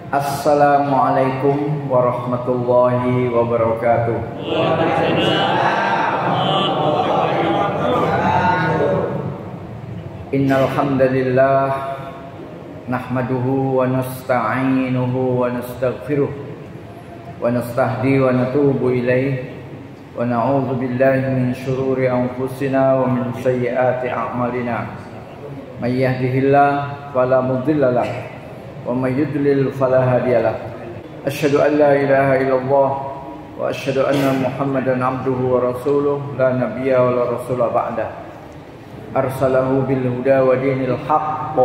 Assalamualaikum warahmatullahi wabarakatuh. Innal hamdalillah nahmaduhu wa nasta'inuhu wa nastaghfiruh wa nastahdi wa natubu ilaih wa na'udzu billahi min shururi anfusina wa min sayyiati a'malina. May yahdihillahu fala mudilla lahu wa may yudlil fala hadiyalah. Asyhadu an la ilaha illallah wa asyhadu anna Muhammadan abduhu wa rasuluh la nabiyya wa la rasula ba'da. Arsalahu bil huda wa dinil haqq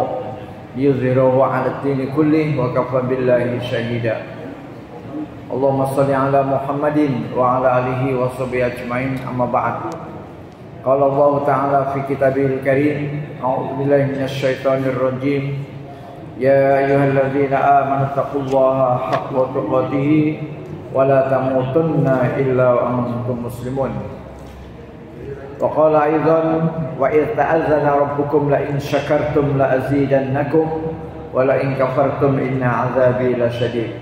yuzhiruhu 'ala ad-din kullih wa kafa billahi shahida. Allahumma shalli ala Muhammadin wa ala alihi wa sahbihi ajmain, amma ba'd. Qala Allah ta'ala fi kitabil karim, a'udzu billahi minasy syaithanir rajim. Ya ayyuhalladzina amanu taqullaha haqqa tuqatih wa la tamutunna illa wa antum muslimun. Wa qala aidan wa idh ta'azzana rabbukum la in syakartum la azidannakum wa la in kafartum inna 'adzabi lasyadid.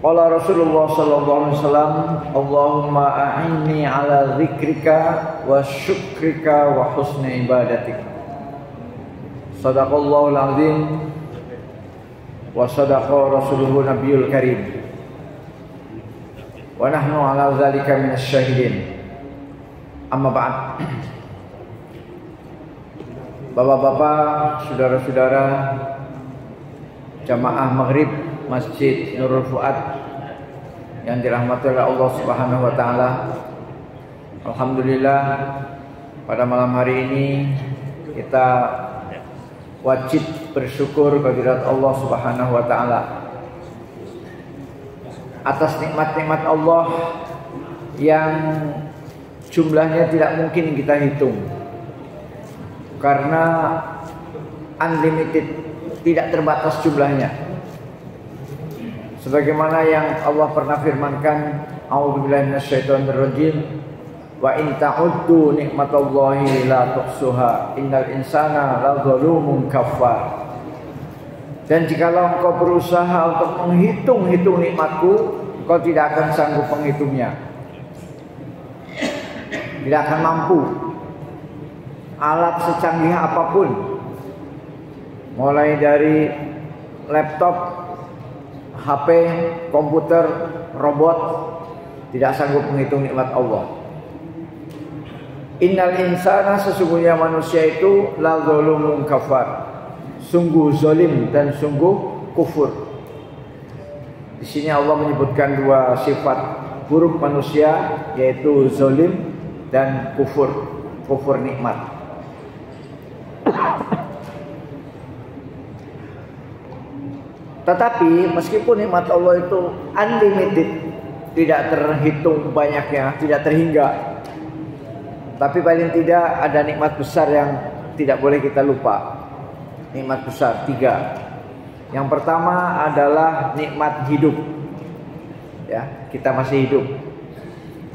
Qala Rasulullah sallallahu alaihi wasallam, Allahumma a'inni ala dzikrika wa syukrika wa husni ibadatik. Sadaqallahul azim wa sadaqa rasuluhu nabiyul karim. Wa nahnu ala dzalika minasy syahidin. Amma ba'd. Bapak-bapak, saudara-saudara jamaah maghrib Masjid Nurul Fuad yang dirahmati oleh Allah Subhanahu wa taala. Alhamdulillah, pada malam hari ini kita wajib bersyukur kehadirat Allah Subhanahu wa taala atas nikmat-nikmat Allah yang jumlahnya tidak mungkin kita hitung karena unlimited, tidak terbatas jumlahnya. Sebagaimana yang Allah pernah firmankan, a'udzubillahi minasyaitonir rajim, wa in ta'uddu nikmatallahi la tuhsuha innal insana ladzalumun kafar. Dan jikalau engkau berusaha untuk menghitung-hitung nikmatku, engkau tidak akan sanggup menghitungnya. Tidak akan mampu. Alat secanggih apapun, mulai dari laptop, HP, komputer, robot, tidak sanggup menghitung nikmat Allah. Innal insana, sesungguhnya manusia itu la zalumun kafar, sungguh zalim dan sungguh kufur. Di sini Allah menyebutkan dua sifat buruk manusia, yaitu zalim dan kufur, kufur nikmat. Tetapi meskipun nikmat Allah itu unlimited, tidak terhitung banyaknya, tidak terhingga, tapi paling tidak ada nikmat besar yang tidak boleh kita lupa. Nikmat besar tiga. Yang pertama adalah nikmat hidup. Ya, kita masih hidup,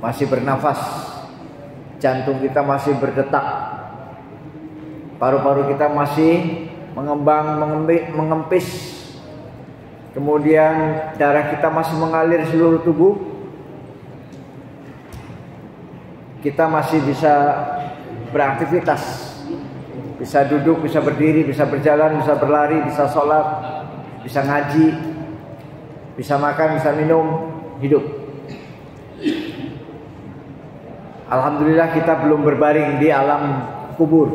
masih bernafas, jantung kita masih berdetak, paru-paru kita masih mengembang, mengempis. Kemudian darah kita masih mengalir seluruh tubuh. Kita masih bisa beraktivitas, bisa duduk, bisa berdiri, bisa berjalan, bisa berlari, bisa sholat, bisa ngaji, bisa makan, bisa minum, hidup. Alhamdulillah kita belum berbaring di alam kubur,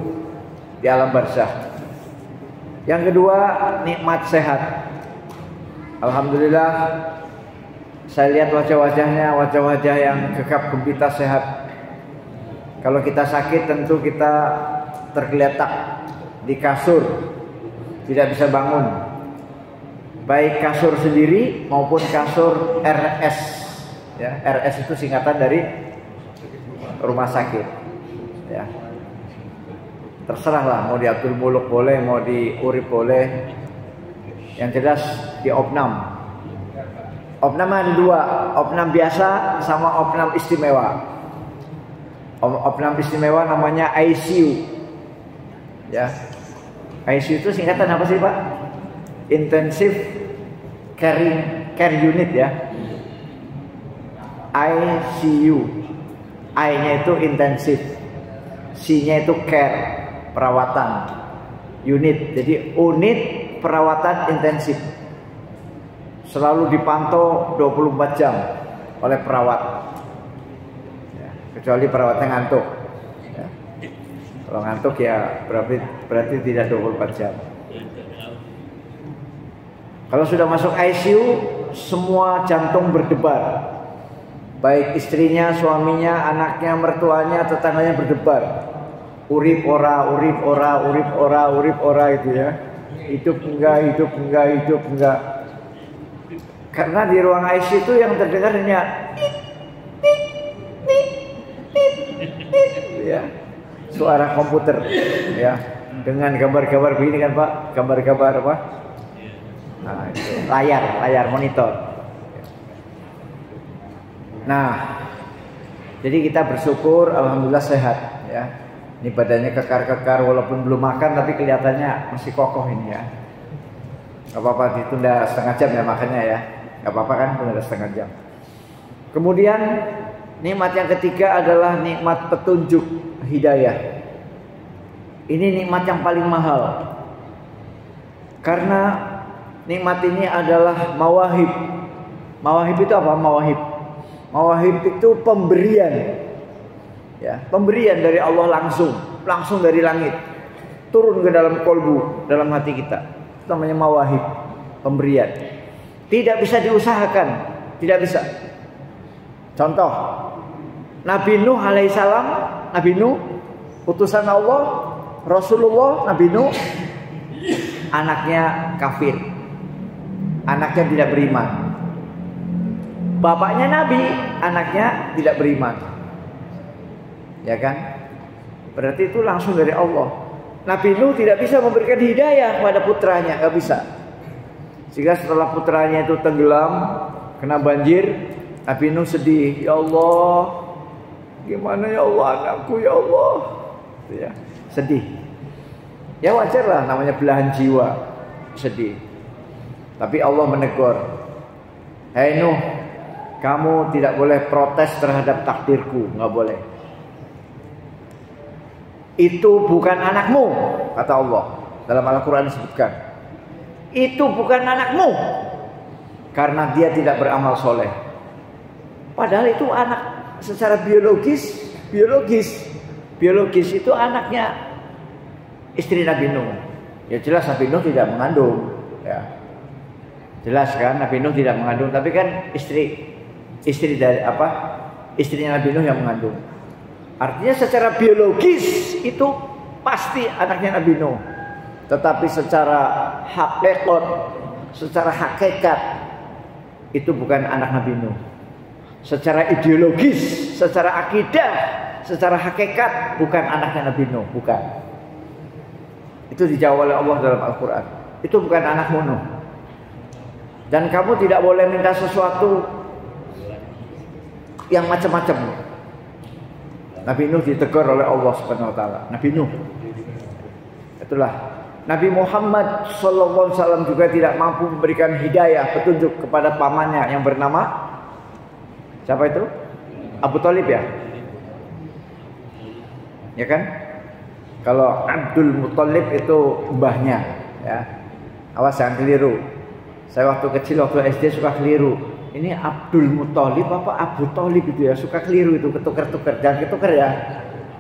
di alam barzakh. Yang kedua, nikmat sehat. Alhamdulillah, saya lihat wajah-wajahnya, wajah-wajah yang gegap gempita sehat. Kalau kita sakit tentu kita tergeletak di kasur, tidak bisa bangun. Baik kasur sendiri maupun kasur RS. Ya, RS itu singkatan dari rumah sakit. Ya. Terserahlah, mau di Abdul Muluk boleh, mau di Urip boleh. Yang jelas di opnam. Opnam ada dua, opnam biasa sama opnam istimewa. Opnam istimewa namanya ICU. Ya. ICU itu singkatan apa sih, Pak? Intensive care unit ya. ICU. I-nya itu intensif, C-nya itu care, perawatan. Unit, jadi unit perawatan intensif. Selalu dipantau 24 jam oleh perawat. Ya, kecuali perawatnya ngantuk. Ya. Kalau ngantuk ya berarti tidak 24 jam. Kalau sudah masuk ICU, semua jantung berdebar. Baik istrinya, suaminya, anaknya, mertuanya, tetangganya berdebar. Urip ora, urip ora, urip ora, urip ora itu ya. Hidup enggak, hidup enggak, hidup enggak. Karena di ruang ICU itu yang terdengar hanya ya, suara komputer ya, dengan gambar-gambar begini kan Pak, gambar-gambar apa? Nah, itu layar monitor. Nah, jadi kita bersyukur, alhamdulillah sehat ya. Ini badannya kekar-kekar walaupun belum makan tapi kelihatannya masih kokoh ini ya. Gak apa-apa ditunda setengah jam ya makannya ya. Gak apa-apa kan tunda setengah jam. Kemudian nikmat yang ketiga adalah nikmat petunjuk hidayah. Ini nikmat yang paling mahal. Karena nikmat ini adalah mawahib. Mawahib itu apa? Mawahib itu pemberian, ya, pemberian dari Allah langsung dari langit, turun ke dalam kolbu, dalam hati kita. Itu namanya mawahib, pemberian. Tidak bisa diusahakan, tidak bisa. Contoh, Nabi Nuh alaihissalam, Nabi Nuh, utusan Allah, Rasulullah, Nabi Nuh, anaknya kafir, anaknya tidak beriman. Bapaknya Nabi, anaknya tidak beriman. Ya kan? Berarti itu langsung dari Allah. Nabi Nuh tidak bisa memberikan hidayah pada putranya, nggak bisa. Sehingga setelah putranya itu tenggelam, kena banjir, Nabi Nuh sedih. Ya Allah, gimana ya Allah anakku ya Allah. Ya, sedih. Ya wajar lah, namanya belahan jiwa, sedih. Tapi Allah menegur, hei Nuh, kamu tidak boleh protes terhadap takdirku, nggak boleh. Itu bukan anakmu, kata Allah. Dalam Al-Quran disebutkan, itu bukan anakmu, karena dia tidak beramal soleh. Padahal itu anak secara biologis itu anaknya istri Nabi Nuh. Ya jelas Nabi Nuh tidak mengandung, ya. Jelas kan Nabi Nuh tidak mengandung, tapi kan istri dari apa? Istrinya Nabi Nuh yang mengandung. Artinya secara biologis itu pasti anaknya Nabi Nuh. Tetapi secara hakikat itu bukan anak Nabi Nuh. Secara ideologis, secara akidah, secara hakikat bukan anaknya Nabi Nuh, bukan. Itu dijawab oleh Allah dalam Al-Quran. Itu bukan anakmu Nuh. Dan kamu tidak boleh minta sesuatu yang macam-macam. Nabi Nuh ditegur oleh Allah Subhanahu wa taala. Nabi Nuh. Itulah Nabi Muhammad sallallahu alaihi wasallam juga tidak mampu memberikan hidayah, petunjuk kepada pamannya yang bernama siapa itu? Abu Thalib ya? Ya kan? Kalau Abdul Muthalib itu mbahnya ya. Awas jangan keliru. Saya waktu kecil waktu SD suka keliru. Ini Abdul Muthalib apa Abu Thalib itu ya, suka keliru itu, ketukar-tukar. Jangan ketukar ya.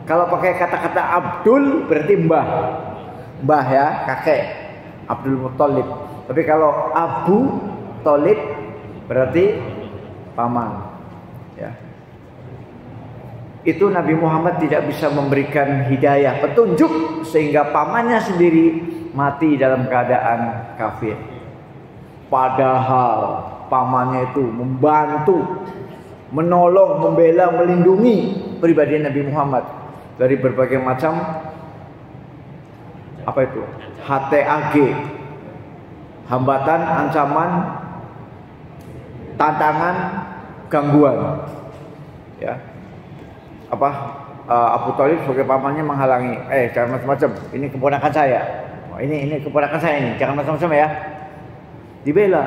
Kalau pakai kata-kata Abdul berarti mbah. Mbah ya, kakek. Abdul Muthalib. Tapi kalau Abu Thalib berarti paman. Ya. Itu Nabi Muhammad tidak bisa memberikan hidayah, petunjuk, sehingga pamannya sendiri mati dalam keadaan kafir. Padahal pamannya itu membantu, menolong, membela, melindungi pribadi Nabi Muhammad dari berbagai macam apa itu? HTAG, hambatan, ancaman, tantangan, gangguan. Ya. Abu Thalib sebagai pamannya menghalangi, jangan macam-macam. Ini keponakan saya. Ini keponakan saya ini, jangan macam-macam ya. Dibela.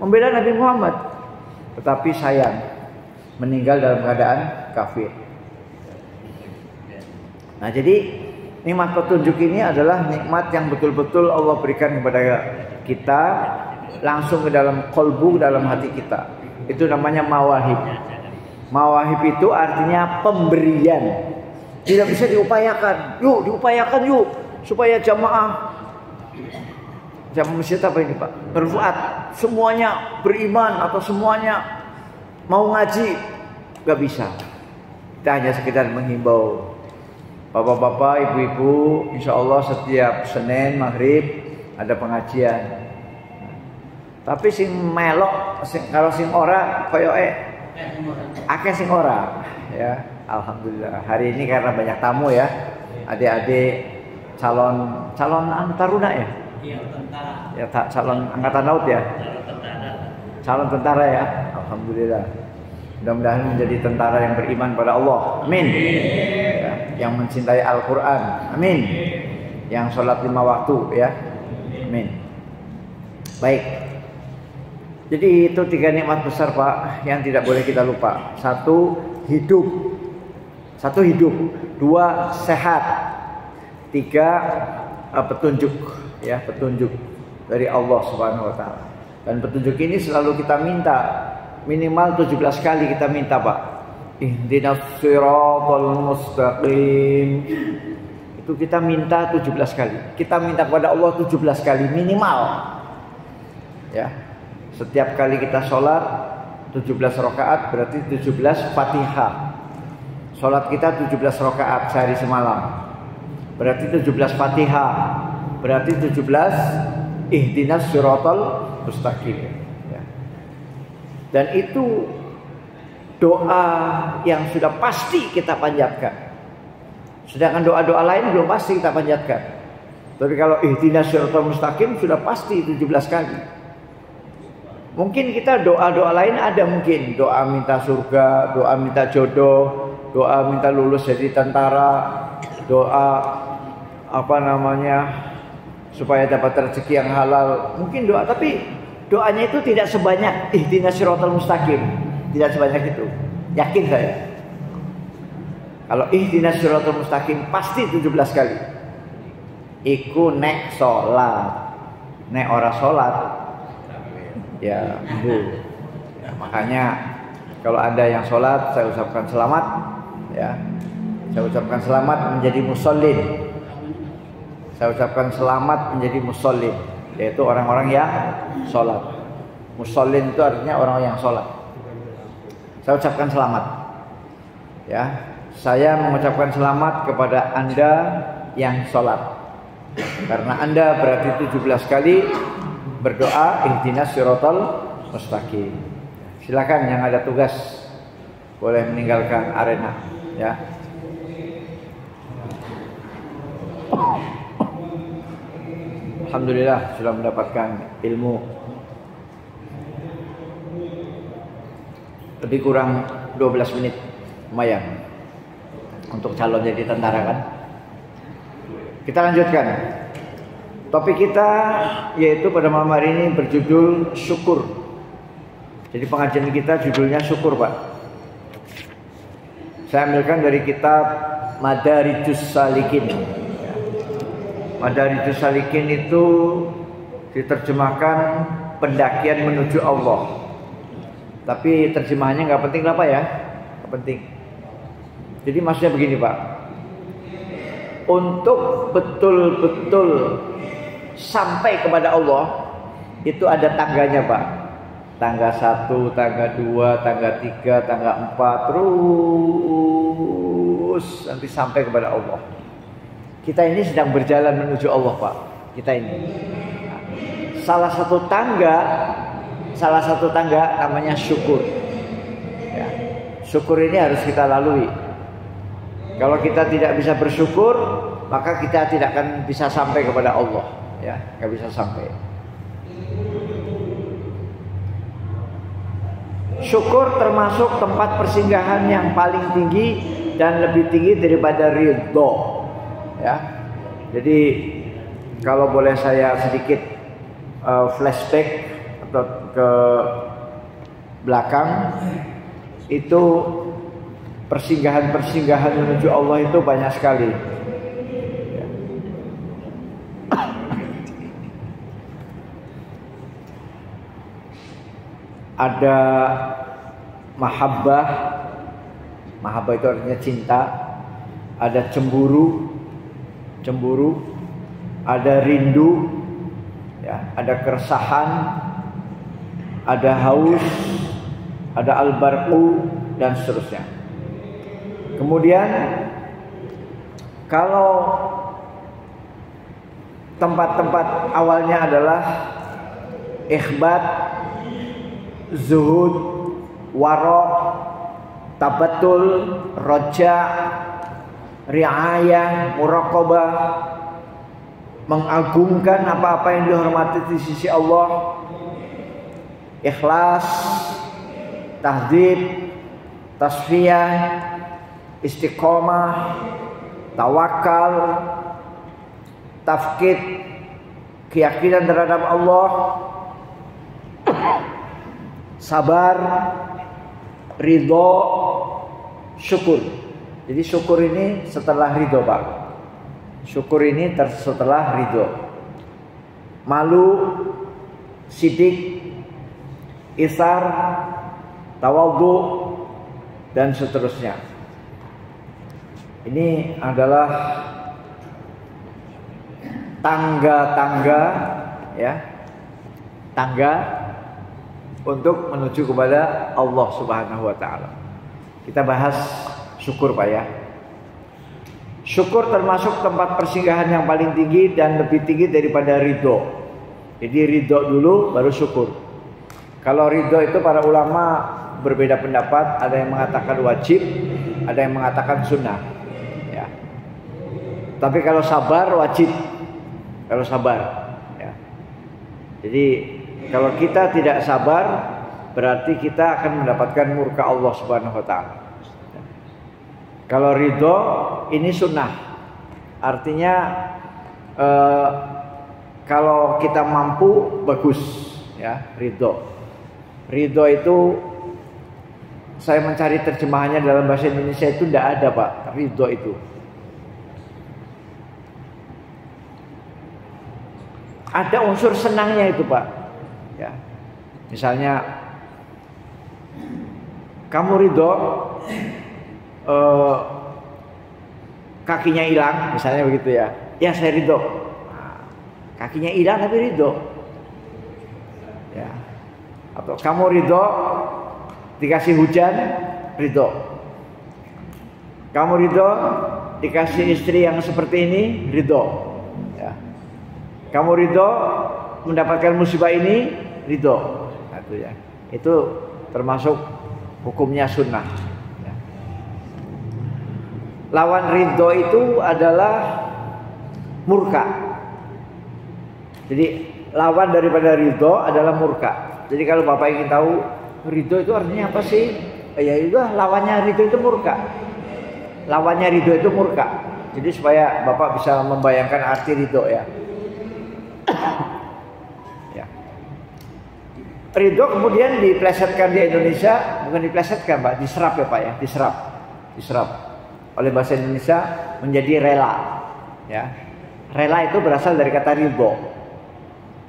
membela Nabi Muhammad, tetapi sayang meninggal dalam keadaan kafir. Nah, jadi nikmat petunjuk ini adalah nikmat yang betul-betul Allah berikan kepada kita langsung ke dalam kolbu, dalam hati kita. Itu namanya mawahib. Mawahib itu artinya pemberian. Tidak bisa diupayakan. Yuk, diupayakan yuk supaya jamaah masjid apa ini Pak? Berfuat, semuanya beriman atau semuanya mau ngaji. Gak bisa. Kita hanya sekedar menghimbau. Bapak-bapak, ibu-ibu, insya Allah setiap Senin maghrib ada pengajian. Tapi sing melok, kalau sing ora, koyoke akeh sing ora. Ya, alhamdulillah. Hari ini karena banyak tamu ya, adik-adik calon taruna ya. Iya, tentara. Ya, calon angkatan laut ya. Calon tentara ya. Alhamdulillah. Mudah-mudahan menjadi tentara yang beriman pada Allah. Amin. Ya, yang mencintai Al-Quran. Amin. Yang sholat 5 waktu ya. Amin. Baik. Jadi itu 3 nikmat besar Pak yang tidak boleh kita lupa. 1 hidup. 1 hidup. 2 sehat. 3 petunjuk ya, petunjuk dari Allah Subhanahu wa taala. Dan petunjuk ini selalu kita minta. Minimal 17 kali kita minta Pak. Ihdinas siratal mustaqim. Itu kita minta 17 kali. Kita minta kepada Allah 17 kali minimal. Ya. Setiap kali kita sholat 17 rakaat berarti 17 Fatihah. Sholat kita 17 rakaat sehari semalam. Berarti 17 Fatihah. Berarti 17 ihdinas siratal mustaqim. Dan itu doa yang sudah pasti kita panjatkan. Sedangkan doa-doa lain belum pasti kita panjatkan. Tapi kalau ihdinas siratal mustaqim sudah pasti 17 kali. Mungkin kita doa-doa lain ada mungkin. Doa minta surga, doa minta jodoh, doa minta lulus jadi tentara, doa supaya dapat rezeki yang halal. Mungkin doa, tapi doanya itu tidak sebanyak ihdinas siratal mustaqim. Tidak sebanyak itu. Yakin saya. Kalau ihdinas siratal mustaqim pasti 17 kali. Iku nek sholat. Nek ora sholat ya bu. Ya, makanya kalau ada yang sholat saya ucapkan selamat ya. Saya ucapkan selamat menjadi musallin. Saya ucapkan selamat menjadi musallin, yaitu orang-orang yang sholat. Musallin itu artinya orang yang sholat. Saya ucapkan selamat. Ya, saya mengucapkan selamat kepada Anda yang sholat. Karena Anda berarti 17 kali berdoa ihdinas siratal mustaqim. Silakan yang ada tugas boleh meninggalkan arena. Ya. Alhamdulillah sudah mendapatkan ilmu. Lebih kurang 12 menit, lumayan untuk calon jadi tentara kan. Kita lanjutkan. Topik kita yaitu pada malam hari ini berjudul syukur. Jadi pengajian kita judulnya syukur Pak. Saya ambilkan dari kitab Madarijus Salikin. Madarijus Salikin itu diterjemahkan pendakian menuju Allah. Tapi terjemahannya nggak penting lah Pak ya, nggak penting. Jadi maksudnya begini Pak, untuk betul-betul sampai kepada Allah itu ada tangganya Pak. Tangga 1, tangga 2, tangga 3, tangga 4, terus nanti sampai kepada Allah. Kita ini sedang berjalan menuju Allah Pak. Kita ini salah satu tangga namanya syukur ya. Syukur ini harus kita lalui. Kalau kita tidak bisa bersyukur, maka kita tidak akan bisa sampai kepada Allah ya, nggak bisa sampai. Syukur termasuk tempat persinggahan yang paling tinggi dan lebih tinggi daripada ridho. Ya, jadi kalau boleh saya sedikit flashback ke belakang, itu persinggahan-persinggahan menuju Allah itu banyak sekali. Ada mahabbah itu artinya cinta. Ada cemburu, ada rindu, ya, ada keresahan, ada haus, ada albarqu, dan seterusnya. Kemudian kalau tempat-tempat awalnya adalah ikhbat, zuhud, wara', tabattul, roja, riayah, muraqabah, mengagungkan apa-apa yang dihormati di sisi Allah, ikhlas, tahdzib, tasfiyah, istiqomah, tawakal, tafkid, keyakinan terhadap Allah, sabar, ridho, syukur. Jadi syukur ini setelah ridho, Pak. Syukur ini setelah ridho. Malu, sidik, isar, tawadhu, dan seterusnya. Ini adalah tangga-tangga, ya, tangga untuk menuju kepada Allah Subhanahu wa Ta'ala. Kita bahas syukur, Pak, ya. Syukur termasuk tempat persinggahan yang paling tinggi dan lebih tinggi daripada ridho. Jadi ridho dulu baru syukur. Kalau ridho itu para ulama berbeda pendapat. Ada yang mengatakan wajib, ada yang mengatakan sunnah, ya. Tapi kalau sabar wajib. Kalau sabar, ya. Jadi kalau kita tidak sabar, berarti kita akan mendapatkan murka Allah Subhanahu wa Ta'ala. Kalau ridho ini sunnah, artinya kalau kita mampu bagus, ya, ridho. Ridho itu saya mencari terjemahannya dalam bahasa Indonesia itu tidak ada, Pak. Ridho itu ada unsur senangnya itu, Pak. Ya, misalnya kamu ridho kakinya hilang, misalnya begitu, ya. Ya, saya ridho. Nah, kakinya hilang tapi ridho, ya. Atau kamu ridho dikasih hujan, ridho. Kamu ridho dikasih istri yang seperti ini, ridho, ya. Kamu ridho mendapatkan musibah ini, ridho. Nah, itu, ya. Itu termasuk hukumnya sunnah. Ya. Lawan ridho itu adalah murka. Jadi lawan daripada ridho adalah murka. Jadi kalau Bapak ingin tahu ridho itu artinya apa sih? Ya itu lawannya ridho itu murka. Lawannya ridho itu murka. Jadi supaya Bapak bisa membayangkan arti ridho, ya. Ya. Ridho kemudian diplesetkan di Indonesia, bukan diplesetkan, Pak, diserap, ya, Pak, ya, diserap oleh bahasa Indonesia menjadi rela, ya. Rela itu berasal dari kata ridho,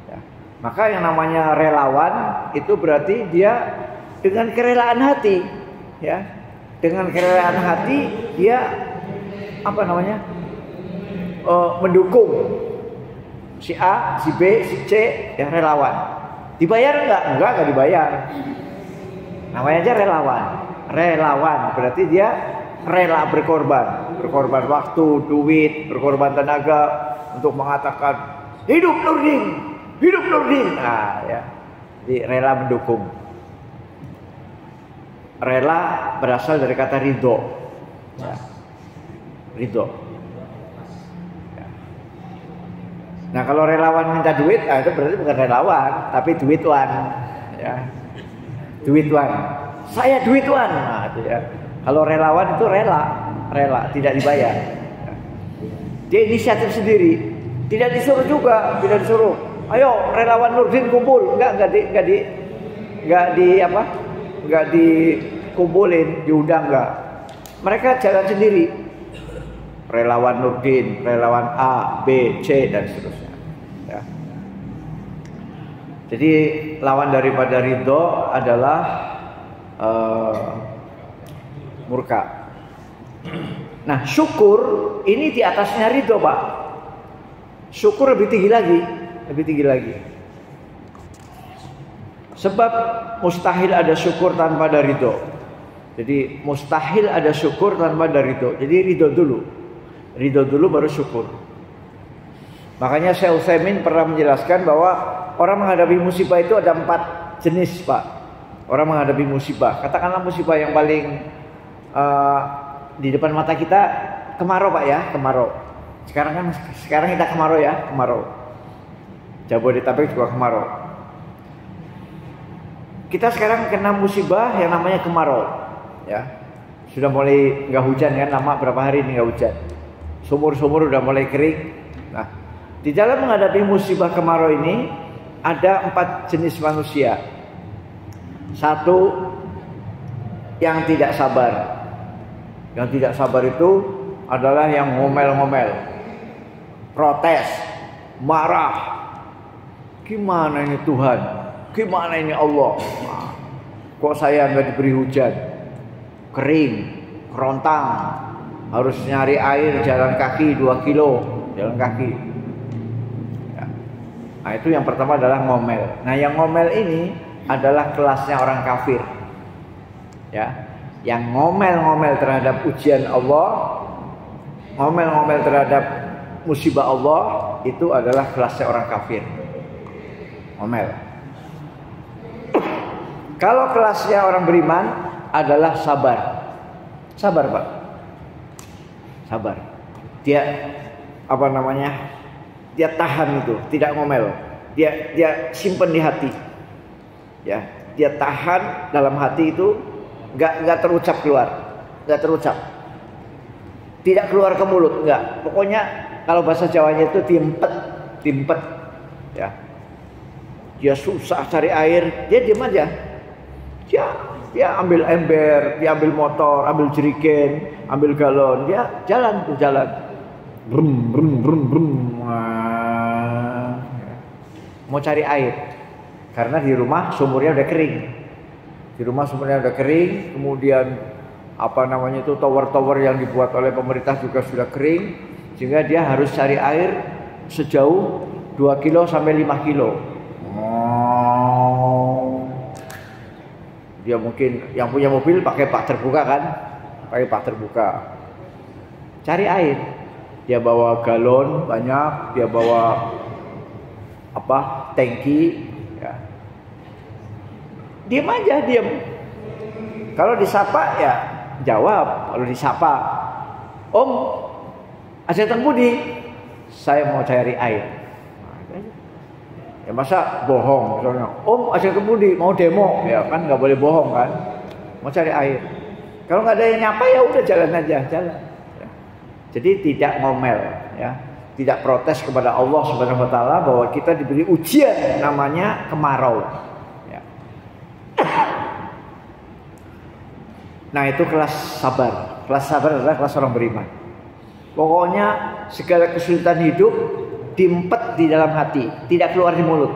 ya. Maka yang namanya relawan itu berarti dia dengan kerelaan hati, ya, dengan kerelaan hati dia apa namanya mendukung si A, si B, si C, ya, relawan. Dibayar enggak dibayar. Namanya aja relawan. Relawan berarti dia rela berkorban waktu, duit, berkorban tenaga untuk mengatakan hidup Nurdin, hidup Nurdin. Nah, ya. Jadi rela mendukung. Rela berasal dari kata ridho, ya. Ridho. Nah, kalau relawan minta duit, itu berarti bukan relawan, tapi duitwan, ya. Duitwan. Saya duitwan. Nah, itu, ya. Kalau relawan itu rela, tidak dibayar. Dia inisiatif sendiri, tidak disuruh juga, tidak disuruh. Ayo relawan Nurdin kumpul. Enggak dikumpulin, diundang enggak. Mereka jalan sendiri. Relawan Nurdin, relawan A, B, C dan seterusnya. Ya. Jadi lawan daripada ridho adalah murka. Nah, syukur ini di atasnya ridho, Pak. Syukur lebih tinggi lagi. Sebab mustahil ada syukur tanpa ada ridho. Jadi mustahil ada syukur tanpa ada ridho. Jadi ridho dulu baru syukur. Makanya Syekh Utsaimin pernah menjelaskan bahwa orang menghadapi musibah itu ada 4 jenis, Pak. Orang menghadapi musibah. Katakanlah musibah yang paling di depan mata kita kemarau, Pak ya, kemarau. Sekarang kita kemarau ya, kemarau. Jabodetabek juga kemarau. Kita sekarang kena musibah yang namanya kemarau, ya. Sudah mulai nggak hujan kan, lama berapa hari ini nggak hujan. Sumur-sumur udah mulai kering. Nah, di dalam menghadapi musibah kemarau ini ada 4 jenis manusia. Satu, yang tidak sabar. Yang tidak sabar itu adalah yang ngomel-ngomel, protes, marah. Gimana ini Tuhan? Gimana ini Allah? Kok saya nggak diberi hujan? Kering, kerontang, harus nyari air jalan kaki 2 kilo, jalan kaki. Ya. Nah, itu yang pertama adalah ngomel. Nah, yang ngomel ini adalah kelasnya orang kafir. Ya. Yang ngomel-ngomel terhadap ujian Allah, ngomel-ngomel terhadap musibah Allah, itu adalah kelasnya orang kafir. Ngomel. Kalau kelasnya orang beriman adalah sabar. Sabar, Pak. Sabar. Dia dia tahan itu, tidak ngomel. Dia simpen di hati. Ya, dia tahan dalam hati itu, nggak terucap keluar, nggak terucap, tidak keluar ke mulut, nggak. Pokoknya kalau bahasa Jawanya itu timpet, ya. Dia susah cari air, dia diam aja. Dia ambil ember, dia ambil motor, ambil jerigen, ambil galon, dia jalan. Brum. Mau cari air, karena di rumah sumurnya udah kering. Kemudian tower-tower yang dibuat oleh pemerintah juga sudah kering, sehingga dia harus cari air sejauh 2 kilo sampai 5 kilo. Dia mungkin yang punya mobil pakai bak terbuka kan, cari air. Dia bawa galon banyak, dia bawa tangki, ya. Diam aja. Kalau disapa ya jawab. Kalau disapa, Om, Aceh Teng Budi, saya mau cari air. Ya masa bohong misalnya, Om Aceh Teng Budi mau demo, ya kan nggak boleh bohong kan. Mau cari air. Kalau nggak ada yang nyapa ya udah jalan aja. Ya. Jadi tidak ngomel, ya. Tidak protes kepada Allah Subhanahu wa taala bahwa kita diberi ujian namanya kemarau. Ya. Nah, itu kelas sabar. Kelas sabar adalah kelas orang beriman. Pokoknya segala kesulitan hidup diempet di dalam hati, tidak keluar di mulut.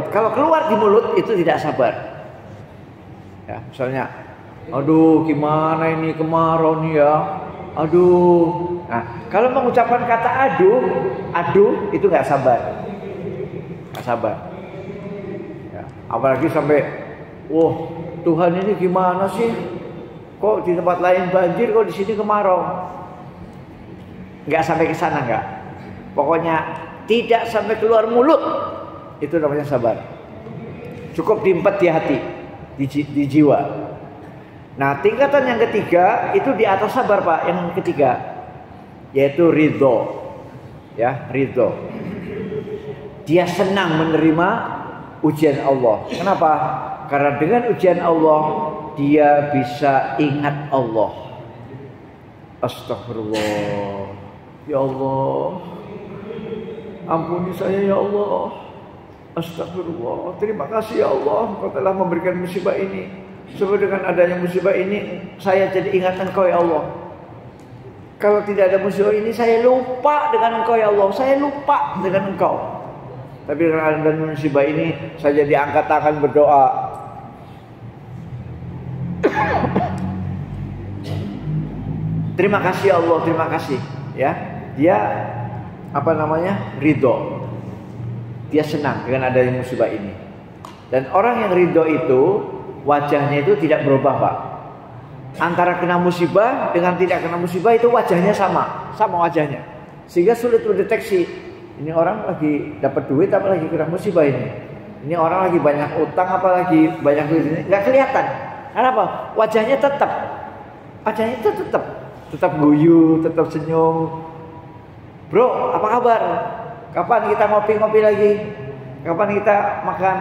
Kalau keluar di mulut itu tidak sabar. Ya, misalnya, aduh gimana ini kemarau nih ya. Aduh. Nah, kalau mengucapkan kata aduh itu nggak sabar. Ya, apalagi sampai, Tuhan ini gimana sih? Kok di tempat lain banjir, kok di sini kemarau? Nggak sampai ke sana, nggak. Pokoknya tidak sampai keluar mulut, itu namanya sabar. Cukup diempet di hati, di jiwa. Nah, tingkatan yang ketiga itu di atas sabar, Pak. Yang ketiga yaitu ridho, ya, ridho. Dia senang menerima ujian Allah. Kenapa? Karena dengan ujian Allah dia bisa ingat Allah. Astagfirullah. Ya Allah, Ampuni saya ya Allah. Astagfirullah. Terima kasih ya Allah, Engkau telah memberikan musibah ini. Sebab dengan adanya musibah ini, saya jadi ingat Engkau ya Allah. Kalau tidak ada musibah ini, saya lupa dengan Engkau ya Allah. Saya lupa dengan Engkau. Tapi dengan adanya musibah ini, saya jadi angkat tangan berdoa. Terima kasih ya Allah, terima kasih. Ya, dia ridho. Dia senang dengan adanya musibah ini. Dan orang yang ridho itu wajahnya itu tidak berubah, Pak. Antara kena musibah dengan tidak kena musibah itu wajahnya sama wajahnya. Sehingga sulit mendeteksi ini orang lagi dapat duit apa lagi kena musibah ini. Ini orang lagi banyak utang apa lagi banyak duit ini, nggak kelihatan. Kenapa? Wajahnya tetap guyu, tetap senyum. Bro, apa kabar? Kapan kita ngopi-ngopi lagi? Kapan kita makan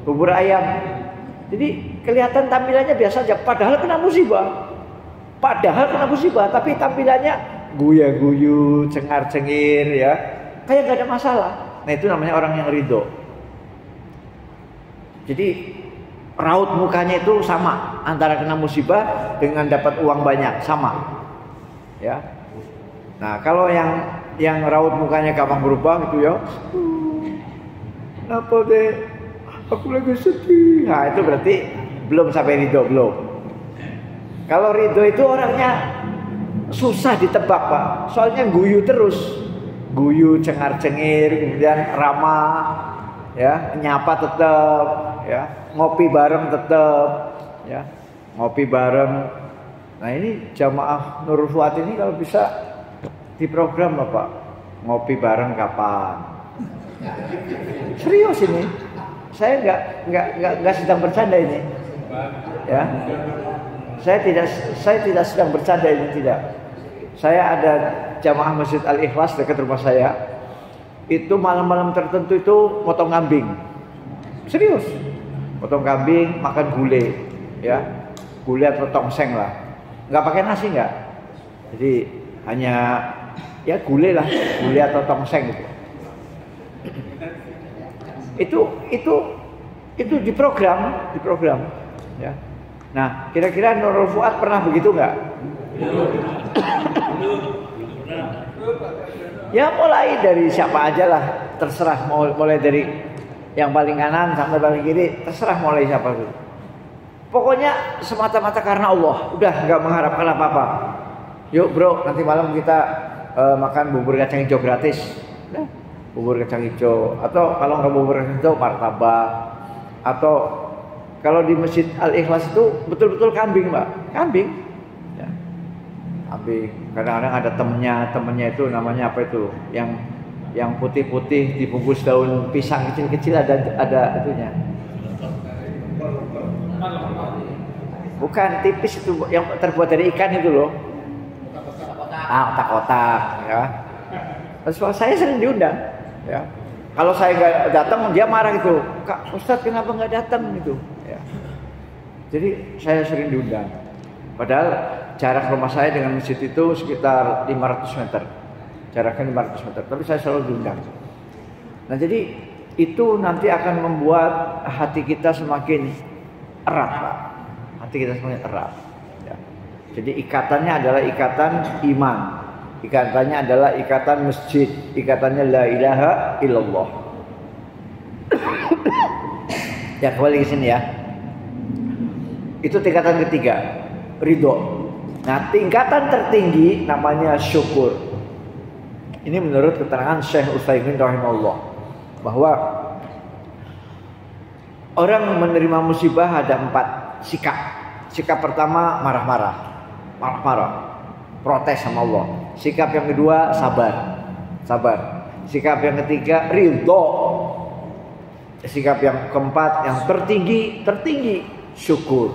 bubur ayam? Jadi kelihatan tampilannya biasa aja, padahal kena musibah. Tapi tampilannya guya-guyu, cengar-cengir ya. Kayak gak ada masalah. Nah, itu namanya orang yang ridho. Jadi raut mukanya itu sama antara kena musibah dengan dapat uang banyak, sama. Ya. Nah, kalau yang raut mukanya gampang berubah gitu ya. Kenapa deh? Aku lagi sedih. Nah, itu berarti belum sampai ridho, belum. Kalau ridho itu orangnya susah ditebak, Pak. Soalnya guyu terus. Guyu, cengar-cengir, kemudian ramah, ya, nyapa tetap, ya, ngopi bareng tetap, ya. Ngopi bareng. Nah, ini jamaah Nurul Fuad ini kalau bisa di program Bapak, ngopi bareng kapan? Serius ini, saya nggak sedang bercanda ini, ya. Saya tidak sedang bercanda ini, tidak. Saya ada jamaah Masjid Al Ikhlas dekat rumah saya. Itu malam-malam tertentu itu potong kambing, serius, potong kambing, makan gulai, ya, gulai atau tongseng lah, nggak pakai nasi nggak. Jadi hanya ya gulai lah, gulai atau tongseng gitu. Itu diprogram, ya. Nah, kira-kira Nurul Fuad pernah begitu nggak? Ya mulai dari siapa aja lah, terserah, mulai dari yang paling kanan sampai paling kiri, terserah mulai siapa dulu. Pokoknya semata-mata karena Allah, udah nggak mengharapkan apa-apa. Yuk bro, nanti malam kita makan bubur kacang hijau gratis. Nah, bubur kacang hijau, atau kalau nggak bubur kacang hijau, martabak. Atau kalau di Masjid Al Ikhlas itu betul-betul kambing, Mbak. Kambing. Ya. Kambing. Kadang-kadang ada temennya itu namanya apa itu? Yang putih-putih dibungkus daun pisang kecil-kecil, ada itunya. Bukan, tipis itu yang terbuat dari ikan itu loh. Otak-otak, ya. Terus saya sering diundang, ya. Kalau saya nggak datang, dia marah gitu. Kak Ustadz kenapa nggak datang gitu, ya. Jadi saya sering diundang. Padahal jarak rumah saya dengan masjid itu sekitar 500 meter. Jaraknya 500 meter, tapi saya selalu diundang. Nah, jadi itu nanti akan membuat hati kita semakin erat, Pak. Hati kita semakin erat. Jadi ikatannya adalah ikatan iman, ikatannya adalah ikatan masjid, ikatannya la ilaha illallah. Ya, kembali ke sini ya. Itu tingkatan ketiga, ridho. Nah, tingkatan tertinggi namanya syukur. Ini menurut keterangan Syekh Utsaimin rahimahullah, bahwa orang menerima musibah ada 4 sikap. Sikap pertama marah-marah, protes sama Allah. Sikap yang kedua sabar. Sikap yang ketiga ridho. Sikap yang keempat yang tertinggi syukur.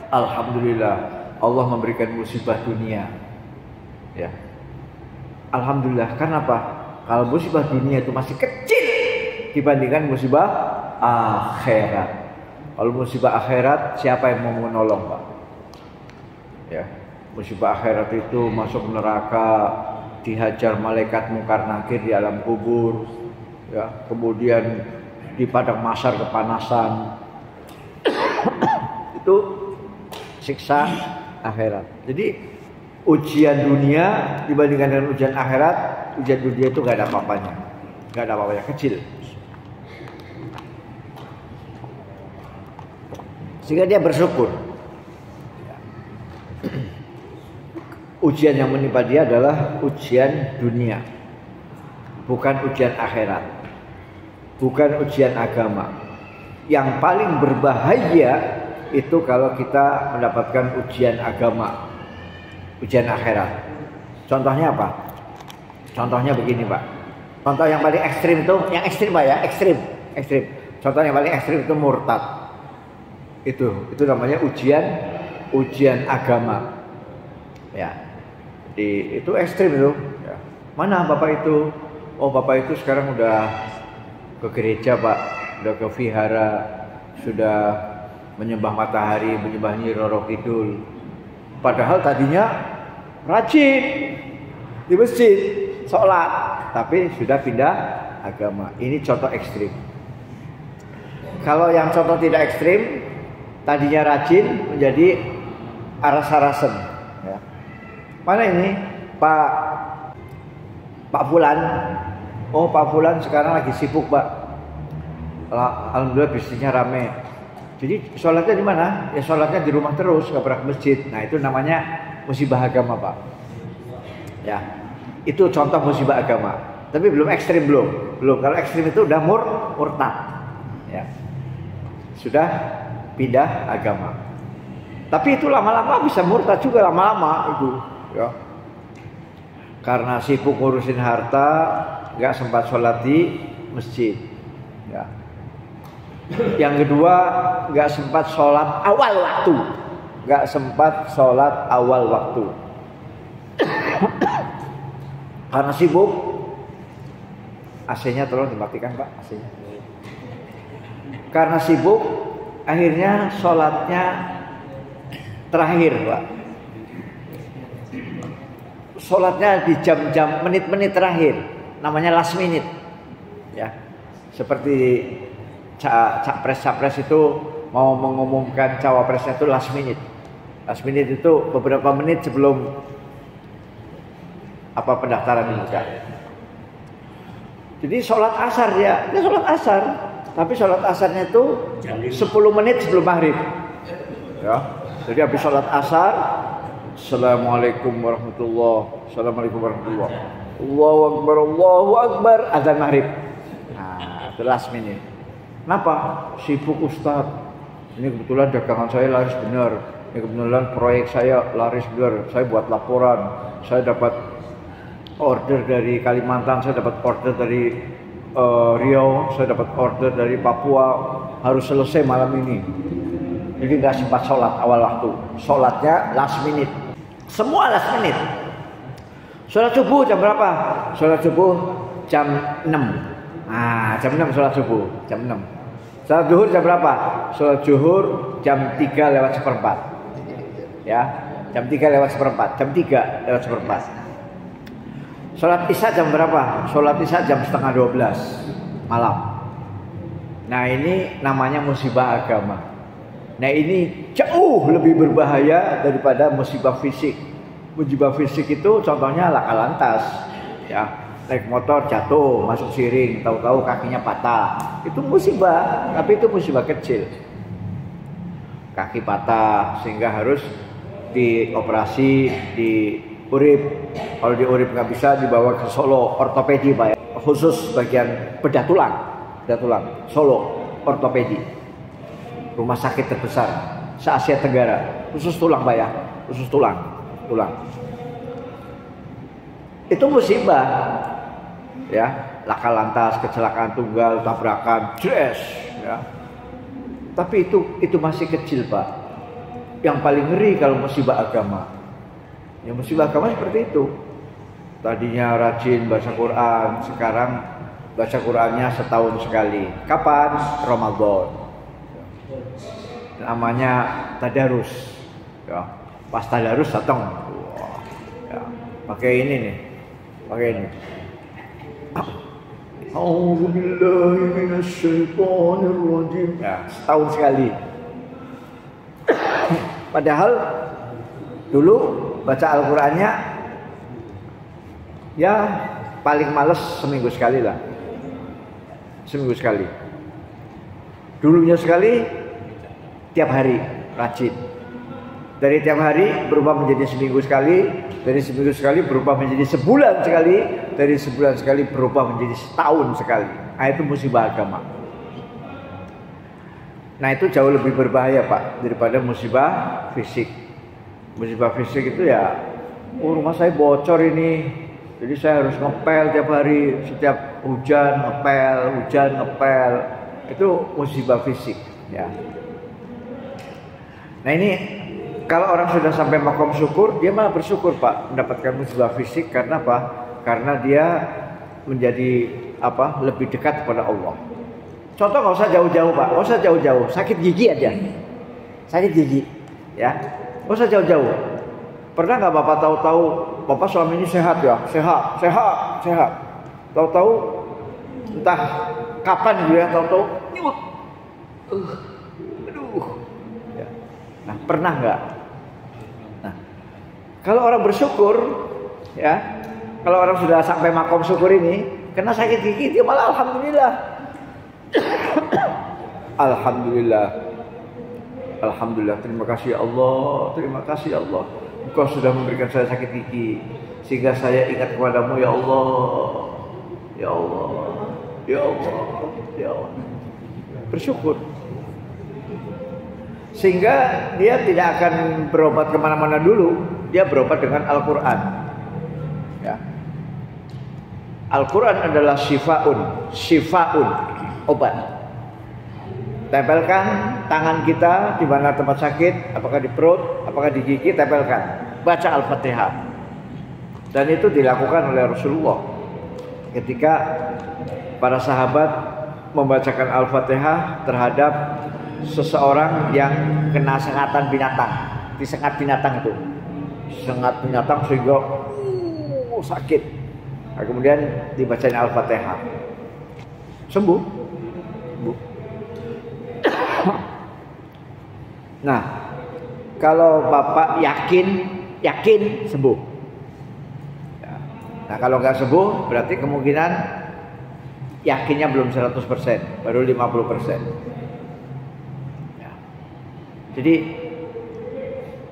Alhamdulillah Allah memberikan musibah dunia. Ya. Alhamdulillah. Kenapa? Kalau musibah dunia itu masih kecil dibandingkan musibah akhirat. Kalau musibah akhirat, siapa yang mau menolong, Pak? Ya, musibah akhirat itu masuk neraka, dihajar malaikat mungkar nakir di alam kubur, ya, kemudian di padang mahsyar kepanasan. Itu siksa akhirat. Jadi ujian dunia dibandingkan dengan ujian akhirat, ujian dunia itu gak ada apa-apanya, kecil. Sehingga dia bersyukur. Ujian yang menimpa dia adalah ujian dunia, bukan ujian akhirat, bukan ujian agama. Yang paling berbahaya itu kalau kita mendapatkan ujian agama, ujian akhirat. Contohnya apa? Contohnya begini, Pak. Contoh yang paling ekstrim itu, yang ekstrim Pak ya, ekstrim. Contoh yang paling ekstrim itu murtad. Itu namanya ujian agama. Ya. Jadi itu ekstrim itu. Ya. Mana Bapak itu? Oh, Bapak itu sekarang udah ke gereja, Pak. Udah ke vihara, sudah menyembah matahari, menyembah Nyi Roro Kidul. Padahal tadinya rajin di masjid, sholat, tapi sudah pindah agama. Ini contoh ekstrim. Kalau yang contoh tidak ekstrim, tadinya rajin menjadi aras-arasen. Ya. Mana ini Pak Fulan? Oh, Pak Fulan sekarang lagi sibuk, Pak. Alhamdulillah bisnisnya rame. Jadi sholatnya di mana? Ya sholatnya di rumah terus, nggak pernah ke masjid. Nah itu namanya musibah agama, Pak. Ya, itu contoh musibah agama. Tapi belum ekstrim, belum. Kalau ekstrim itu udah murtad. Ya, sudah pindah agama. Tapi itu lama-lama bisa murtad juga, lama-lama itu. Ya. Karena sibuk ngurusin harta, nggak sempat sholat di masjid. Ya. Yang kedua, nggak sempat sholat awal waktu. Karena sibuk, AC-nya tolong dimatikan, Pak, AC-nya. Karena sibuk, akhirnya sholatnya terakhir, Pak. Sholatnya di jam-jam, menit-menit terakhir, namanya last minute. Ya, seperti capres itu mau mengumumkan cawapresnya itu last minute. Last minute itu beberapa menit sebelum pendaftaran dibuka. Jadi sholat asar dia sholat asar, tapi sholat asarnya itu 10 menit sebelum maghrib. Ya, jadi habis sholat asar, Assalamualaikum warahmatullahi wabarakatuh. Allahu Akbar, azan maghrib. Nah, itu last minute. Kenapa? Sibuk Ustaz. Ini kebetulan dagangan saya laris benar. Ini kebetulan proyek saya laris benar. Saya buat laporan. Saya dapat order dari Kalimantan. Saya dapat order dari Riau. Saya dapat order dari Papua. Harus selesai malam ini. Jadi nggak sempat sholat awal waktu. Sholatnya last minute. Semua last minute. Sholat subuh jam berapa? Sholat subuh jam 6. Nah, jam 6 sholat subuh. Jam 6. Sholat zuhur jam berapa? Sholat zuhur jam 3:04. Ya, jam 3:04. Jam 3:04. Sholat isya jam berapa? Sholat isya jam 11:30 malam. Nah ini namanya musibah agama. Nah ini jauh lebih berbahaya daripada musibah fisik. Musibah fisik itu contohnya laka lantas. Ya. Naik motor jatuh, masuk siring, tahu-tahu kakinya patah. Itu musibah, tapi itu musibah kecil. Kaki patah sehingga harus dioperasi di urip. Kalau di urip nggak bisa dibawa ke Solo ortopedi, Pak. Khusus bagian bedah tulang. Solo ortopedi. Rumah sakit terbesar se-Asia Tenggara. Khusus tulang, Pak ya. Khusus tulang. Itu musibah. Ya, laka lantas, kecelakaan tunggal, tabrakan, jres, ya. Tapi itu masih kecil, Pak. Yang paling ngeri kalau musibah agama. Ya musibah agama seperti itu. Tadinya rajin baca Quran, sekarang baca Qurannya setahun sekali. Kapan? Ramadan. Namanya tadarus. Ya, pas tadarus datang. Ya, pakai ini nih. Pakai ini. A'udzubillahi minasyaitonirrajim. Ya, setahun sekali. Padahal dulu baca Al-Qur'annya ya paling males seminggu sekali lah. Seminggu sekali. Dulunya sekali tiap hari rajin. Dari tiap hari berubah menjadi seminggu sekali, dari seminggu sekali berubah menjadi sebulan sekali, dari sebulan sekali berubah menjadi setahun sekali. Nah, itu musibah agama. Nah, itu jauh lebih berbahaya, Pak, daripada musibah fisik. Musibah fisik itu ya, rumah saya bocor ini, jadi saya harus ngepel tiap hari, setiap hujan ngepel. Itu musibah fisik, ya. Nah, ini kalau orang sudah sampai makom syukur, dia malah bersyukur, Pak, mendapatkan musibah fisik. Karena apa? Karena dia menjadi lebih dekat kepada Allah. Contoh, nggak usah jauh-jauh, Pak, nggak usah jauh-jauh, sakit gigi aja, sakit gigi, ya, nggak usah jauh-jauh. Pernah nggak Bapak tahu-tahu Bapak selama ini sehat ya, sehat, tahu-tahu entah kapan dia tahu-tahu nyut, ya. Nah, pernah nggak? Nah, kalau orang bersyukur, ya, kalau orang sudah sampai makom syukur ini, kena sakit gigi, dia malah alhamdulillah. Alhamdulillah, terima kasih Allah, Engkau sudah memberikan saya sakit gigi, sehingga saya ingat kepadamu, ya Allah. Bersyukur. Sehingga dia tidak akan berobat kemana-mana dulu, dia berobat dengan Al-Quran, ya. Al-Quran adalah syifaun, obat. Tempelkan tangan kita di mana tempat sakit, apakah di perut, apakah di gigi, tempelkan. Baca Al-Fatihah. Dan itu dilakukan oleh Rasulullah ketika para sahabat membacakan Al-Fatihah terhadap seseorang yang kena sengatan binatang. Disengat binatang itu. Sengat binatang sehingga sakit. Nah, kemudian dibacain Al-Fatihah. Sembuh. Nah, kalau Bapak yakin sembuh. Nah, kalau nggak sembuh, berarti kemungkinan yakinnya belum 100%, baru 50%. Ya. Jadi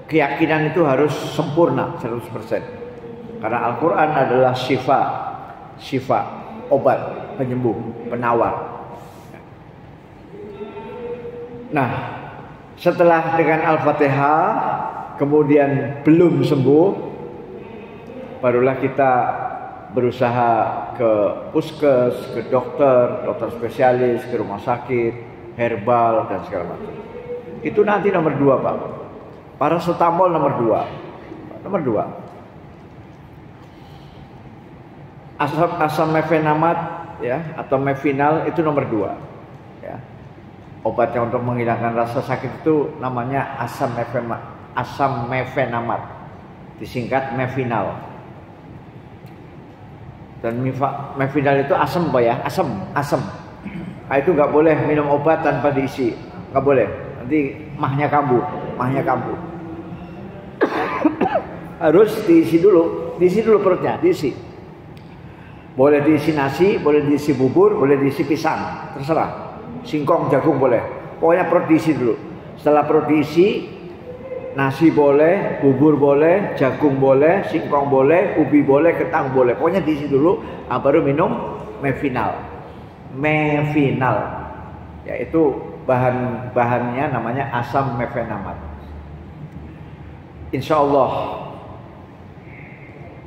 keyakinan itu harus sempurna 100%. Karena Al-Quran adalah syifa, obat, penyembuh, penawar. Nah, setelah dengan Al-Fatihah kemudian belum sembuh, barulah kita berusaha ke puskes, ke dokter spesialis, ke rumah sakit, herbal dan segala macam. Itu nanti nomor 2, Pak. Paracetamol nomor 2. Nomor 2. Asam mefenamat, ya, atau mefinal itu nomor 2, ya. Obat yang untuk menghilangkan rasa sakit itu namanya asam mefenamat, disingkat mefinal. Dan mefinal itu asam, Pak, ya, asam. Nah, itu nggak boleh minum obat tanpa diisi, nggak boleh. Nanti mahnya kambuh. Harus diisi dulu perutnya, diisi. Boleh diisi nasi, boleh diisi bubur, boleh diisi pisang, terserah. Singkong, jagung boleh. Pokoknya perut diisi dulu. Setelah perut diisi, nasi boleh, bubur boleh, jagung boleh, singkong boleh, ubi boleh, kentang boleh. Pokoknya diisi dulu, baru minum mefinal. Yaitu bahannya namanya asam mefenamat. Insya Allah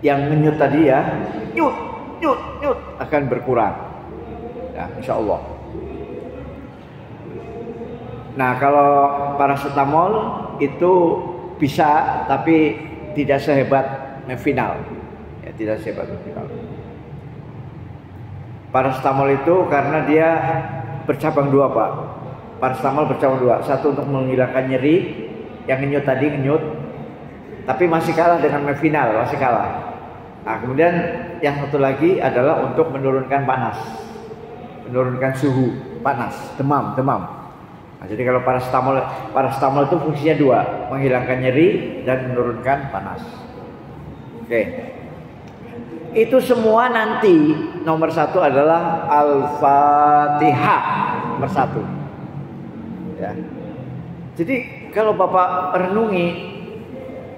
yang ngenyut tadi, ya, nyut akan berkurang. Ya, insya Allah. Nah, kalau paracetamol itu bisa, tapi tidak sehebat mefinal. Ya, tidak sehebat mefinal. Paracetamol itu karena dia bercabang 2, Pak. Paracetamol bercabang 2. Satu untuk menghilangkan nyeri, yang ngenyut tadi, tapi masih kalah dengan mefinal, masih kalah. Nah, kemudian yang satu lagi adalah untuk menurunkan panas, menurunkan suhu panas, demam. Nah, jadi kalau paracetamol itu fungsinya dua, menghilangkan nyeri dan menurunkan panas. Oke. Itu semua nanti nomor 1 adalah Al-Fatihah nomor 1. Ya. Jadi kalau Bapak renungi,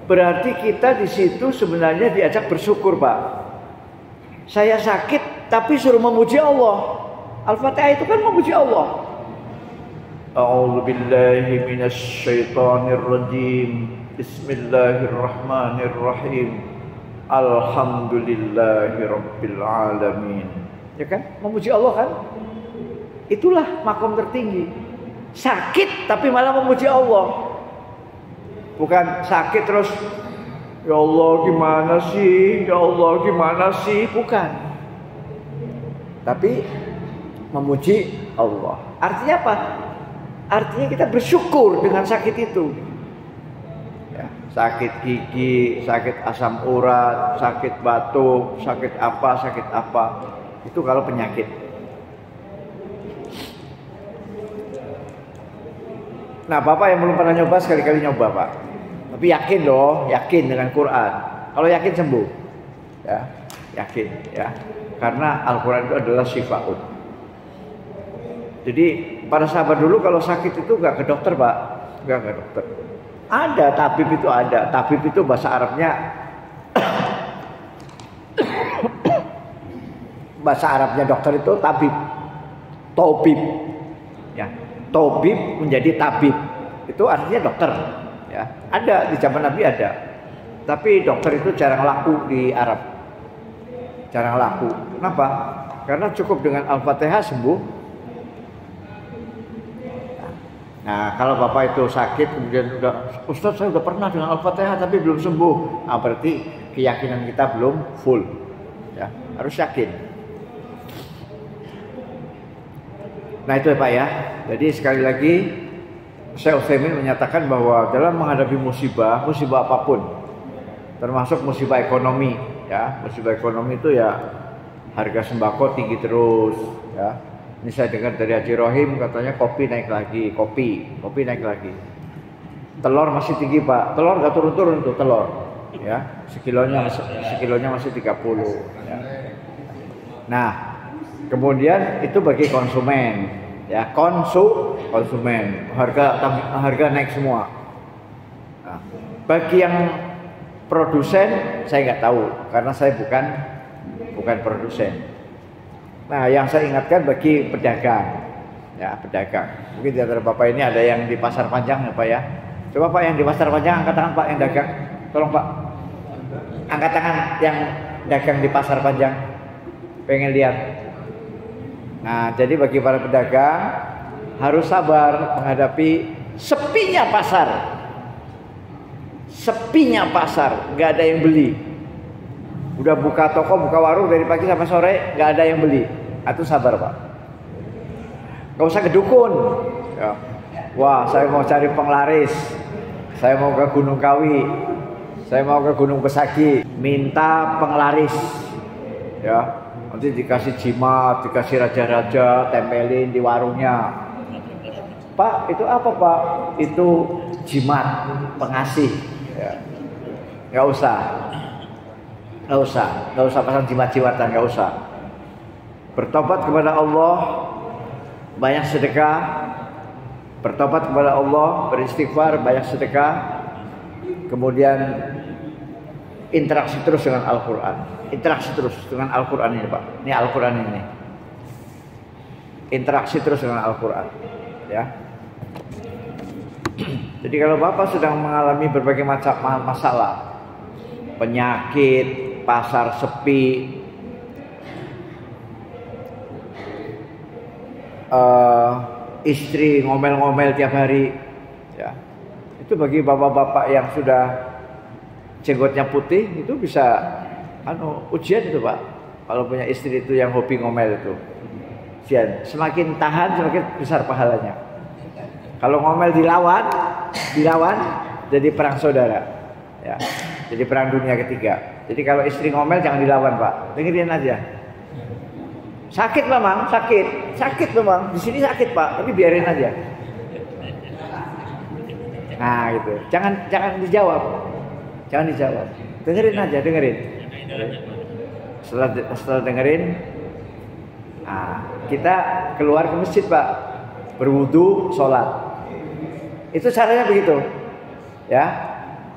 berarti kita di situ sebenarnya diajak bersyukur, Pak. Saya sakit tapi suruh memuji Allah. Al-Fatihah itu kan memuji Allah. A'udzu billahi minasy syaithanir rajim. Bismillahirrahmanirrahim. Alhamdulillahirabbil alamin. Ya kan? Memuji Allah kan? Itulah makom tertinggi. Sakit tapi malah memuji Allah. Bukan sakit terus ya Allah gimana sih? Ya Allah gimana sih? Bukan. Tapi memuji Allah. Artinya apa? Artinya kita bersyukur dengan sakit itu. Ya, sakit gigi, sakit asam urat, sakit batuk, sakit apa. Itu kalau penyakit. Nah, Bapak yang belum pernah nyoba sekali-kali nyoba, Pak. Tapi yakin loh, yakin dengan Quran. Kalau yakin sembuh. Ya, yakin ya. Karena Al-Quran itu adalah syifaun. Jadi para sahabat dulu kalau sakit itu nggak ke dokter, Pak. Nggak ke dokter. Ada tabib itu ada. Tabib itu bahasa Arabnya bahasa Arabnya dokter itu tabib. Tobib. Ya. Tobib menjadi tabib. Itu artinya dokter. Ya. Ada di zaman Nabi ada. Tapi dokter itu jarang laku di Arab. Jarang laku. Kenapa? Karena cukup dengan Al-Fatihah sembuh. Nah, kalau Bapak itu sakit kemudian udah, Ustaz saya udah pernah dengan Al-Fatihah tapi belum sembuh. Nah, berarti keyakinan kita belum full. Ya, harus yakin. Nah, itu ya Pak ya. Jadi sekali lagi Syekh Utsaimin menyatakan bahwa dalam menghadapi musibah apapun, termasuk musibah ekonomi, ya, musibah ekonomi itu ya harga sembako tinggi terus, ya. Ini saya dengar dari Haji Rohim katanya kopi naik lagi, kopi naik lagi. Telur masih tinggi Pak, telur nggak turun-turun tuh telur, ya sekilonya masih 30. Ya. Nah, kemudian itu bagi konsumen, ya konsumen harga naik semua. Nah, bagi yang produsen saya nggak tahu karena saya bukan produsen. Nah, yang saya ingatkan bagi pedagang, ya pedagang. Mungkin di antara Bapak ini ada yang di Pasar Panjang ya Pak ya. Coba Pak yang di Pasar Panjang angkat tangan Pak yang dagang. Tolong Pak, angkat tangan yang dagang di Pasar Panjang. Pengen lihat. Nah, jadi bagi para pedagang harus sabar menghadapi sepinya pasar. Sepinya pasar, nggak ada yang beli. Udah buka toko, buka warung dari pagi sampai sore, nggak ada yang beli. Itu sabar Pak. Gak usah kedukun. Ya. Wah, saya mau cari penglaris. Saya mau ke Gunung Kawi. Saya mau ke Gunung Pesagi. Minta penglaris. Ya, nanti dikasih jimat, dikasih raja-raja, tempelin di warungnya. Pak, itu apa Pak? Itu jimat pengasih. Ya. Gak usah pasang jimat-jimatan, gak usah. Bertobat kepada Allah, banyak sedekah. Bertobat kepada Allah, beristighfar, banyak sedekah. Kemudian interaksi terus dengan Al-Quran. Interaksi terus dengan Al-Quran ini Pak. Ini Al-Quran ini. Interaksi terus dengan Al-Quran, ya. Jadi kalau Bapak sedang mengalami berbagai macam masalah, penyakit, pasar sepi, istri ngomel-ngomel tiap hari, ya, itu bagi bapak-bapak yang sudah jenggotnya putih itu bisa ujian itu Pak. Kalau punya istri itu yang hobi ngomel itu ujian, semakin tahan semakin besar pahalanya. Kalau ngomel dilawan jadi perang saudara, ya. Jadi perang dunia ketiga. Jadi kalau istri ngomel jangan dilawan, Pak. Dengerin aja. Sakit memang, sakit memang. Di sini sakit, Pak, tapi biarin aja. Nah, gitu. Jangan dijawab. Jangan dijawab. Dengerin aja, dengerin. Setelah dengerin, nah, kita keluar ke masjid, Pak. Berwudu, sholat. Itu caranya begitu. Ya.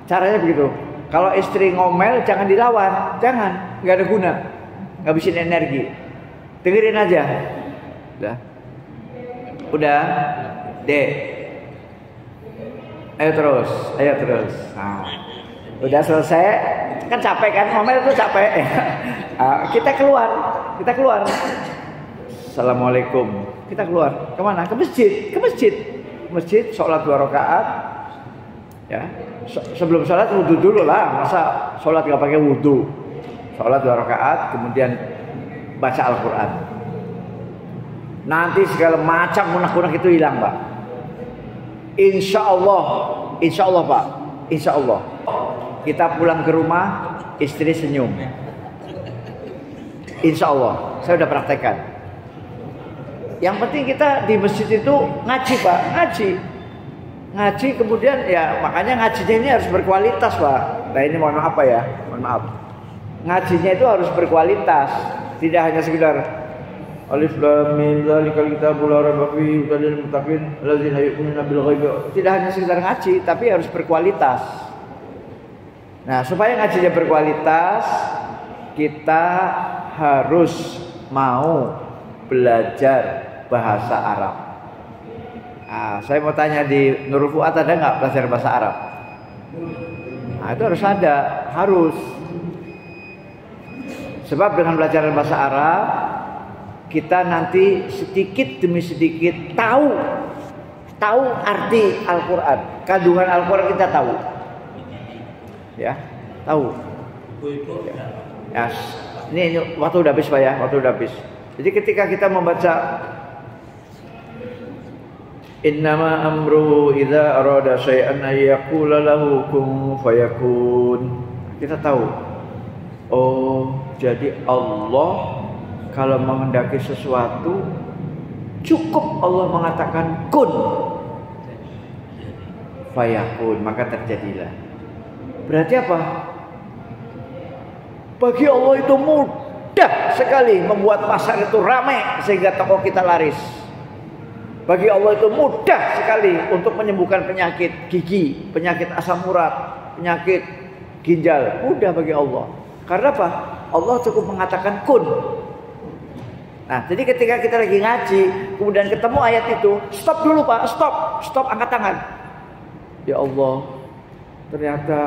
Caranya begitu. Kalau istri ngomel jangan dilawan, jangan, nggak ada guna, ngabisin energi. Dengerin aja, udah, dek, ayo terus. Nah, udah selesai, kan capek kan, ngomel itu capek. Nah, kita keluar. Assalamualaikum, kita keluar, kemana? Ke masjid, sholat 2 rakaat. Ya, sebelum sholat wudhu dulu lah, masa sholat gak pakai wudhu? Sholat 2 rakaat, kemudian baca Al-Quran. Nanti segala macam kunak-kunak itu hilang, Pak. Insya Allah, Pak. Insya Allah. Kita pulang ke rumah, istri senyum. Insya Allah, saya udah praktekkan. Yang penting kita di masjid itu ngaji, Pak, ngaji kemudian ya makanya ngajinya ini harus berkualitas, Pak. Nah ini mohon maaf. Ngajinya itu harus berkualitas, tidak hanya sekedar alif lam mim zalikal kitabul la raiba fihi hudal lil muttaqin allazina yu'minuna bil ghaib. Tidak hanya sekedar ngaji, tapi harus berkualitas. Nah, supaya ngajinya berkualitas, kita harus mau belajar bahasa Arab. Nah, saya mau tanya di Nurul Fuad ada nggak belajar bahasa Arab? Nah, itu harus. Sebab dengan belajar bahasa Arab, kita nanti sedikit demi sedikit tahu arti Al-Quran, kandungan Al-Quran kita tahu. Ya, tahu. Ya, ini waktu udah habis, Pak ya, Jadi ketika kita membaca innama amruhu idza arada syai'an ay yaqula lahu kun fayakun. Kita tahu. Oh, jadi Allah kalau menghendaki sesuatu cukup Allah mengatakan kun fayakun, maka terjadilah. Berarti apa? Bagi Allah itu mudah sekali membuat pasar itu ramai sehingga toko kita laris. Bagi Allah itu mudah sekali untuk menyembuhkan penyakit gigi, penyakit asam urat, penyakit ginjal. Mudah bagi Allah. Karena apa? Allah cukup mengatakan kun. Nah, jadi ketika kita lagi ngaji, kemudian ketemu ayat itu, stop dulu, Pak, stop, angkat tangan. Ya Allah, ternyata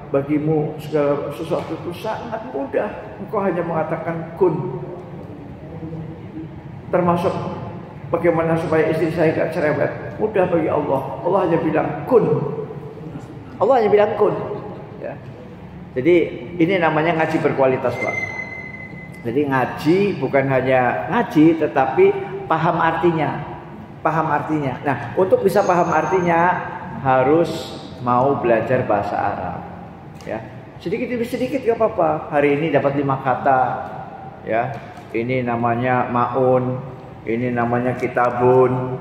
bagimu segala sesuatu itu sangat mudah. Engkau hanya mengatakan kun. Termasuk bagaimana supaya istri saya gak cerewet, mudah bagi Allah. Allah hanya bilang kun. Ya. Jadi ini namanya ngaji berkualitas, Pak. Jadi ngaji bukan hanya ngaji, tetapi paham artinya. Nah, untuk bisa paham artinya harus mau belajar bahasa Arab. Ya, sedikit demi sedikit gak apa-apa. Hari ini dapat 5 kata. Ya, ini namanya maun. Ini namanya kitabun,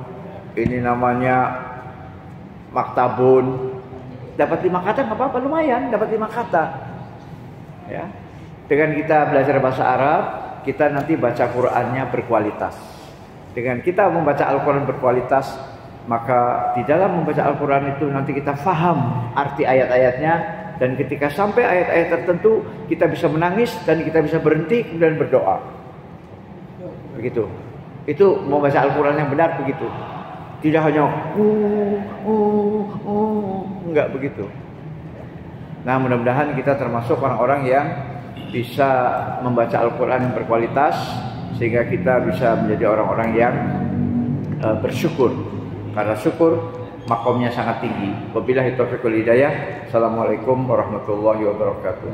ini namanya maktabun. Dapat 5 kata nggak apa-apa, lumayan dapat 5 kata. Ya, dengan kita belajar bahasa Arab, kita nanti baca Qurannya berkualitas. Dengan kita membaca Al-Quran berkualitas, maka di dalam membaca Al-Quran itu nanti kita faham arti ayat-ayatnya, dan ketika sampai ayat-ayat tertentu kita bisa menangis dan kita bisa berhenti kemudian berdoa. Begitu. Itu membaca Al-Quran yang benar begitu. Tidak hanya enggak begitu. Nah, mudah-mudahan kita termasuk orang-orang yang bisa membaca Al-Quran yang berkualitas, sehingga kita bisa menjadi orang-orang yang bersyukur. Karena syukur makomnya sangat tinggi. Wabillahi taufiq wal hidayah. Assalamualaikum warahmatullahi wabarakatuh.